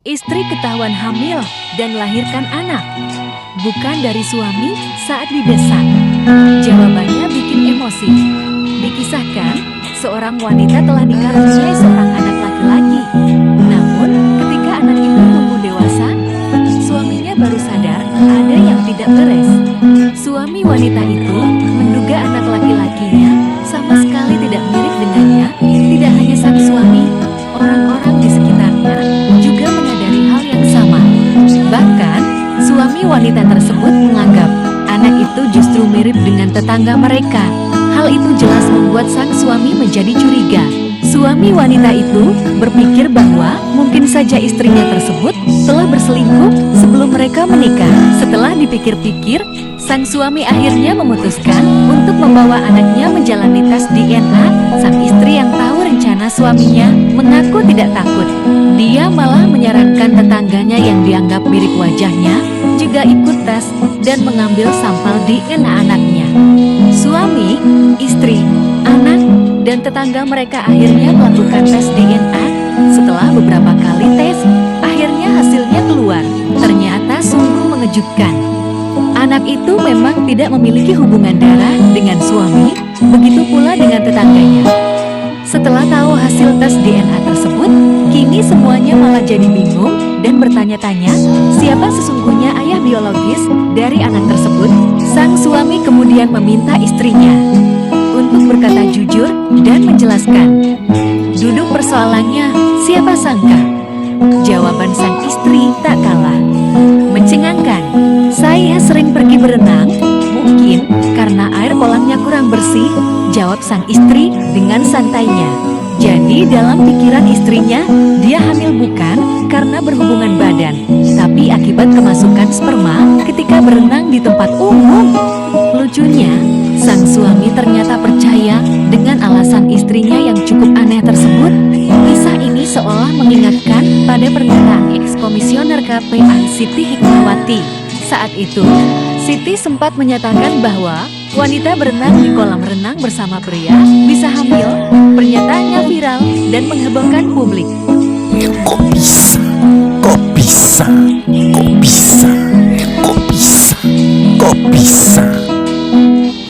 Istri ketahuan hamil dan melahirkan anak, bukan dari suami saat didesak. Jawabannya bikin emosi. Dikisahkan, seorang wanita telah dikaruniai seorang anak laki-laki. Namun, ketika anak itu tumbuh dewasa, suaminya baru sadar ada yang tidak beres. Suami wanita itu menduga anak laki-lakinya sama sekali tidak mirip dengannya. Tidak hanya sang suami, orang-orang di sekitarnya juga menyadari hal yang sama. Bahkan, suami wanita tersebut menganggap anak itu justru mirip dengan tetangga mereka. Hal itu jelas membuat sang suami menjadi curiga. Suami wanita itu berpikir bahwa mungkin saja istrinya tersebut telah berselingkuh sebelum mereka menikah. Setelah dipikir-pikir, sang suami akhirnya memutuskan untuk membawa anaknya menjalani tes DNA. Sang istri yang tahu rencana suaminya mengaku tidak takut. Dia malah menyarankan tetangganya yang dianggap mirip wajahnya juga ikut tes dan mengambil sampel DNA anaknya. Suami, istri, anak, dan tetangga mereka akhirnya melakukan tes DNA. Setelah beberapa kali tes, akhirnya hasilnya keluar. Ternyata sungguh mengejutkan. Anak itu memang tidak memiliki hubungan darah dengan suami, begitu pula dengan tetangganya. Setelah tahu hasil tes DNA tersebut, kini semuanya malah jadi bingung dan bertanya-tanya siapa sesungguhnya ayah biologis dari anak tersebut. Sang suami kemudian meminta istrinya untuk berkata jujur dan menjelaskan. Duduk persoalannya, siapa sangka? Jawaban sang istri tak kalah mencengangkan. Saya sering pergi berenang, mungkin karena air kolamnya kurang bersih, jawab sang istri dengan santainya. Jadi dalam pikiran istrinya, dia hamil bukan karena berhubungan badan, tapi akibat kemasukan sperma ketika berenang di tempat umum. Lucunya, sang suami ternyata percaya dengan alasan istrinya yang cukup aneh tersebut. Kisah ini seolah mengingatkan pada pernyataan ex-komisioner KPA Siti Hikmawati. Saat itu, Siti sempat menyatakan bahwa wanita berenang di kolam renang bersama pria bisa hamil. Pernyataannya viral dan menghebohkan publik. Kok bisa? Kok bisa? Kok bisa? Kok bisa? Kok bisa?